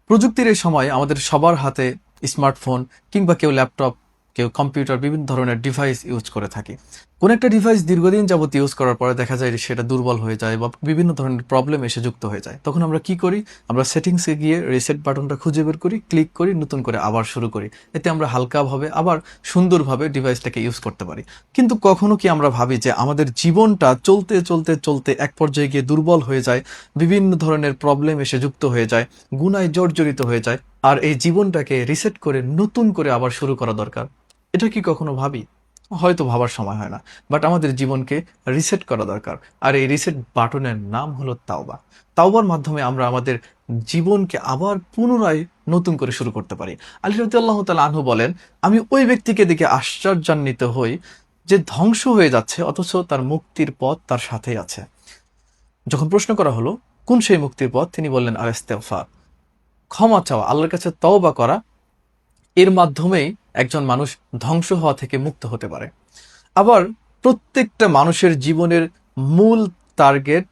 প্রযুক্তির এই সময় আমাদের সবার হাতে স্মার্টফোন কিংবা কেউ ল্যাপটপ, কেউ কম্পিউটার, বিভিন্ন ধরনের ডিভাইস ইউজ করে থাকি। কোন একটা ডিভাইস দীর্ঘদিন যাবত ইউজ করার পরে দেখা যায় সেটা দুর্বল হয়ে যায় বা বিভিন্ন ধরনের প্রবলেম এসে যুক্ত হয়ে যায়। তখন আমরা কি করি? আমরা সেটিংসে গিয়ে রিসেট বাটনটা খুঁজে বের করি, ক্লিক করি, নতুন করে আবার শুরু করি। এতে আমরা হালকাভাবে আবার সুন্দরভাবে ডিভাইসটাকে ইউজ করতে পারি। কিন্তু কখনো কি আমরা ভাবি যে আমাদের জীবনটা চলতে চলতে চলতে এক পর্যায়ে গিয়ে দুর্বল হয়ে যায়, বিভিন্ন ধরনের প্রবলেম এসে যুক্ত হয়ে যায়, গুনায় জর্জরিত হয়ে যায়, আর এই জীবনটাকে রিসেট করে নতুন করে আবার শুরু করা দরকার? এটা কি কখনো ভাবি? হয়তো ভাবার সময় হয় না, বাট আমাদের জীবনকে রিসেট করা দরকার। আর এই রিসেট বাটনের নাম হলো তাওবা। তাওবার মাধ্যমে আমরা আমাদের জীবনকে আবার পুনরায় নতুন করে শুরু করতে পারি। আলী রাদিয়াল্লাহু তাআলা আনহু বলেন, আমি ওই ব্যক্তিকে দেখে আশ্চর্যান্বিত হই যে ধ্বংস হয়ে যাচ্ছে অথচ তার মুক্তির পথ তার সাথেই আছে। যখন প্রশ্ন করা হলো কোন সেই মুক্তির পথ, তিনি বললেন আল ইস্তিগফার, ক্ষমা চাওয়া, আল্লাহর কাছে তওবা করা। এর মাধ্যমেই একজন মানুষ ধ্বংস হওয়া থেকে মুক্ত হতে পারে। আবার প্রত্যেকটা মানুষের জীবনের মূল টার্গেট,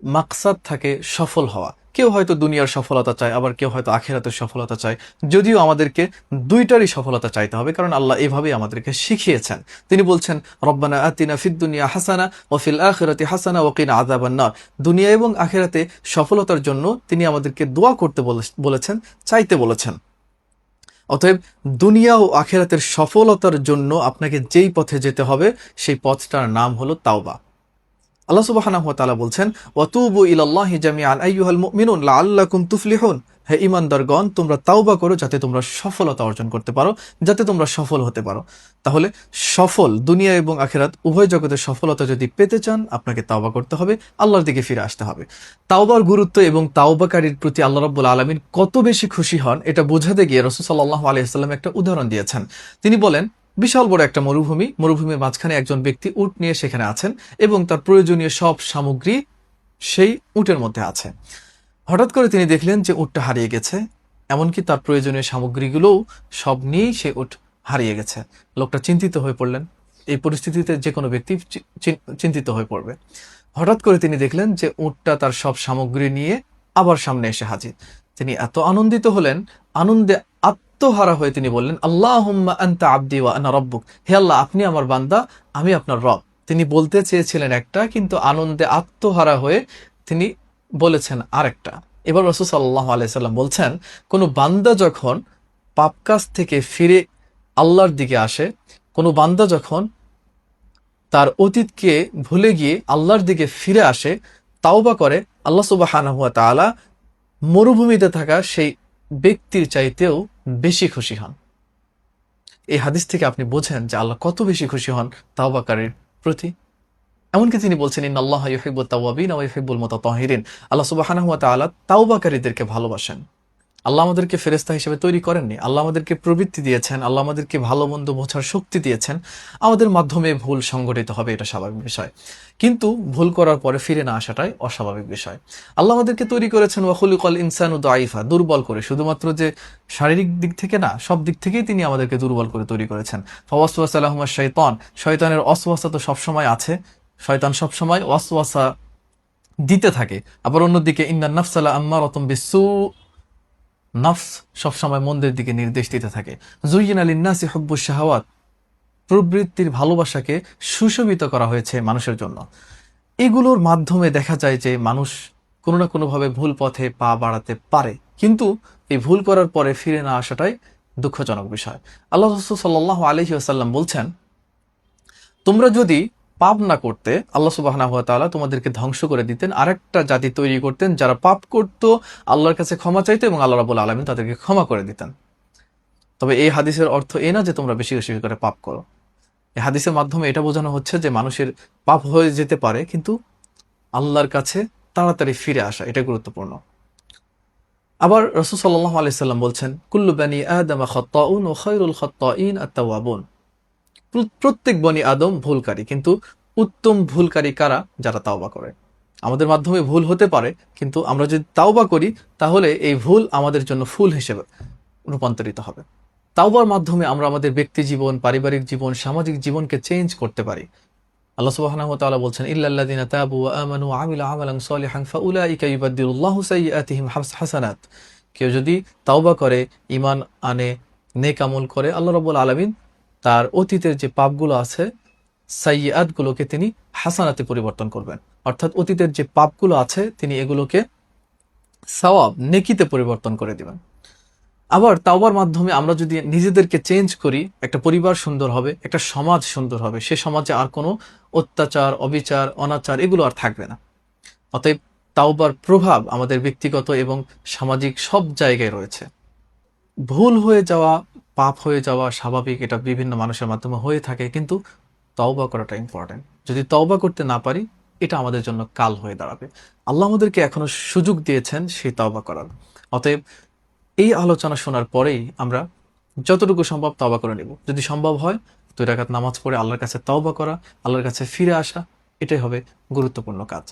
মাকসাদ থাকে সফল হওয়া। কেউ হয়তো দুনিয়ার সফলতা চায়, আবার কেউ হয়তো আখিরাতের সফলতা চায়। যদিও আমাদেরকে দুইটারই সফলতা চাইতে হবে, কারণ আল্লাহ এভাবেই আমাদেরকে শিখিয়েছেন। তিনি বলছেন, রব্বানা আতিনা ফিদ দুনিয়া হাসানা ওয়া ফিল আখিরাতি হাসানা ওয়া কিনা আযাবান নার। দুনিয়া এবং আখিরাতে সফলতার জন্য তিনি আমাদেরকে দোয়া করতে বলেছেন, চাইতে বলেছেন। অতএব দুনিয়া ও আখিরাতের সফলতার জন্য আপনাকে যেই পথে যেতে হবে সেই পথটার নাম হলো তাওবা। আল্লাহ সুবহানাহু ওয়া তাআলা বলছেন, ওয়াতুবু ইলাল্লাহি জামিআন আইয়ুহাল মুমিনুন লাআল্লাকুম তুফলিহুন। হে ঈমানদারগণ, তোমরা তাওবা করো যাতে তোমরা সফলতা অর্জন করতে পারো, যাতে তোমরা সফল হতে পারো। তাহলে সফল দুনিয়া এবং আখিরাত উভয় জগতের সফলতা যদি পেতে চান, আপনাকে তাওবা করতে হবে, আল্লাহর দিকে ফিরে আসতে হবে। তাওবার গুরুত্ব এবং তাওবাকারীর প্রতি আল্লাহ রাব্বুল আলামিন কত বেশি খুশি হন এটা বোঝাতে গিয়ে রাসূল সাল্লাল্লাহু আলাইহি ওয়াসাল্লাম একটা উদাহরণ দিয়েছেন। তিনি বলেন, বিশাল বড় একটা মরুভূমির মাঝখানে একজন ব্যক্তি উট নিয়ে সেখানে আছেন এবং তার প্রয়োজনীয় সব সামগ্রী সেই উটের মধ্যে আছে। হঠাৎ করে তিনি দেখলেন যে উটটা হারিয়ে গেছে, এমনকি তার প্রয়োজনীয় সামগ্রীগুলোও সব নিয়েই সে উট হারিয়ে গেছে। লোকটা চিন্তিত হয়ে পড়লেন। এই পরিস্থিতিতে যে কোনো ব্যক্তি চিন্তিত হয়ে পড়বে। হঠাৎ করে তিনি দেখলেন যে উটটা তার সব সামগ্রী নিয়ে আবার সামনে এসে হাজির। তিনি এত আনন্দিত হলেন, আনন্দে আত্মহারা হয়ে তিনি বললেন, আল্লাহুম্মা আনতা আবদি ওয়া আনা রাব্বুক। হে আল্লাহ, আপনি আমার বান্দা, আমি আপনার রব। তিনি বলতে চেয়েছিলেন একটা, কিন্তু আনন্দে আত্মহারা হয়ে তিনি বলেছেন আরেকটা। এবার রাসূল সাল্লাল্লাহু আলাইহি সাল্লাম বলছেন, কোনো বান্দা যখন পাপ কাজ থেকে ফিরে আল্লাহর দিকে আসে, কোনো বান্দা যখন তার অতীতকে ভুলে গিয়ে আল্লাহর দিকে ফিরে আসে, তাওবা করে, আল্লাহ সুবহানাহু ওয়া তাআলা মরুভূমিতে থাকা সেই ব্যক্তির চাইতেও বেশি খুশি হন। এই হাদিস থেকে আপনি বোঝেন যে আল্লাহ কত বেশি খুশি হন তাওবাকারীর প্রতি। এমনকি তিনি বলছেন, ইন্নাল্লাহা ইউহিব্বুত তাওয়াবিন ওয়া ইউহিব্বুল মুতাতাহহিরিন। আল্লাহ সুবহানাহু ওয়া তাআলা তাওবাকারীদেরকে ভালোবাসেন। আল্লাহ আমাদেরকে ফেরেশতা হিসেবে তৈরি করেননি। আল্লাহ আমাদেরকে প্রবৃত্তি দিয়েছেন, আল্লাহ আমাদেরকে ভালো মন্দ বোঝার শক্তি দিয়েছেন। আমাদের মাধ্যমে ভুল সংঘটিত হবে, এটা স্বাভাবিক বিষয়, কিন্তু ভুল করার পরে ফিরে না আসাটাই অস্বাভাবিক বিষয়। আল্লাহ আমাদেরকে তৈরি করেছেন ওয়া খুলিকাল ইনসানু দাঈফা, দুর্বল করে। শুধুমাত্র যে শারীরিক দিক থেকে না, সব দিক থেকেই তিনি আমাদেরকে দুর্বল করে তৈরি করেছেন। ফাওয়াসওয়াসা লাহুমুশ শাইতান, শয়তানের ওয়াসওয়াসা তো সবসময় আছে। শয়তান সবসময় ওয়াসওয়াসা দিতে থাকে। আবার অন্যদিকে ইন্নান নাফসা লাআম্মারাতুম বিসসু, নফস সবসময় মন্দের দিকে নির্দেশ দিতে থাকে। যুয়িনা লিন্নাসি হুব্বুশ শাহাওয়াত, প্রবৃত্তির ভালোবাসাকে সুশোভিত করা হয়েছে মানুষের জন্য। এগুলোর মাধ্যমে দেখা যায় যে মানুষ কোনো না কোনোভাবে ভুল পথে পা বাড়াতে পারে, কিন্তু এই ভুল করার পরে ফিরে না আসাটাই দুঃখজনক বিষয়। আল্লাহ রাসূল সাল্লাল্লাহু আলাইহি ওয়াসাল্লাম বলছেন, তোমরা যদি পাপ না করতে, আল্লাহ সুবহানাহু ওয়া তাআলা তোমাদেরকে ধ্বংস করে দিতেন, আরেকটা জাতি তৈরি করতেন যারা পাপ করত, আল্লাহর কাছে ক্ষমা চাইতো এবং আল্লাহ রাব্বুল আলামিন তাদেরকে ক্ষমা করে দিতেন। তবে এই হাদিসের অর্থ এই না যে তোমরা বেশি বেশি করে পাপ করো। এই হাদিসের মাধ্যমে এটা বোঝানো হচ্ছে যে মানুষের পাপ হয়ে যেতে পারে, কিন্তু আল্লাহর কাছে তাড়াতাড়ি ফিরে আসা এটা গুরুত্বপূর্ণ। আবার রাসূল সাল্লাল্লাহু আলাইহি সাল্লাম বলছেন, কুল্লু বানি আদম খাত্তাউন ওয়া খায়রুল খাত্তাইন আত-তাওয়াবুন। প্রত্যেক বনি আদম ভুলকারী, কিন্তু উত্তম ভুলকারী কারা? যারা তাওবা করে। আমাদের মাধ্যমে ভুল হতে পারে, কিন্তু আমরা যদি তাওবা করি তাহলে এই ভুল আমাদের জন্য ফুল হিসেবে রূপান্তরিত হবে। তাওবার মাধ্যমে আমরা আমাদের ব্যক্তি জীবন, পারিবারিক জীবন, সামাজিক জীবনকে চেঞ্জ করতে পারি। আল্লাহ সুবহানাহু ওয়া তাআলা বলছেন, ইল্লাল্লাযিনা তাবু ওয়া আমানু ওয়া আমিলু আমালান সালিহান ফাউলাইকা ইউবাদদিলুল্লাহু সাইয়্যাতিহিম হাসানাত। কেউ যদি তাওবা করে, ঈমান আনে, নেক আমল করে, আল্লাহ রাব্বুল আলামিন তার অতীতের যে পাপগুলো আছে, সাইয়্যাতগুলোকে তিনি হাসানাতে পরিবর্তন করবেন। অর্থাৎ অতীতের যে পাপগুলো আছে তিনি এগুলোকে সওয়াব, নেকিতে পরিবর্তন করে দিবেন। আবার তাওবার মাধ্যমে আমরা যদি নিজেদেরকে চেঞ্জ করি, একটা পরিবার সুন্দর হবে, একটা সমাজ সুন্দর হবে, সে সমাজে আর কোনো অত্যাচার, অবিচার, অনাচার এগুলো আর থাকবে না। অতএব তাওবার প্রভাব আমাদের ব্যক্তিগত এবং সামাজিক সব জায়গায় রয়েছে। ভুল হয়ে যাওয়া, পাপ হয়ে যাওয়া স্বাভাবিক, এটা বিভিন্ন মানুষের মাধ্যমে হয়ে থাকে, কিন্তু তওবা করাটা ইম্পর্টেন্ট। যদি তওবা করতে না পারি, এটা আমাদের জন্য কাল হয়ে দাঁড়াবে। আল্লাহ আমাদেরকে এখনো সুযোগ দিয়েছেন সেই তওবা করার। অতএব এই আলোচনা শোনার পরেই আমরা যতটুকু সম্ভব তওবা করে নেব। যদি সম্ভব হয় 2 রাকাত নামাজ পড়ে আল্লাহর কাছে তওবা করা, আল্লাহর কাছে ফিরে আসা, এটাই হবে গুরুত্বপূর্ণ কাজ।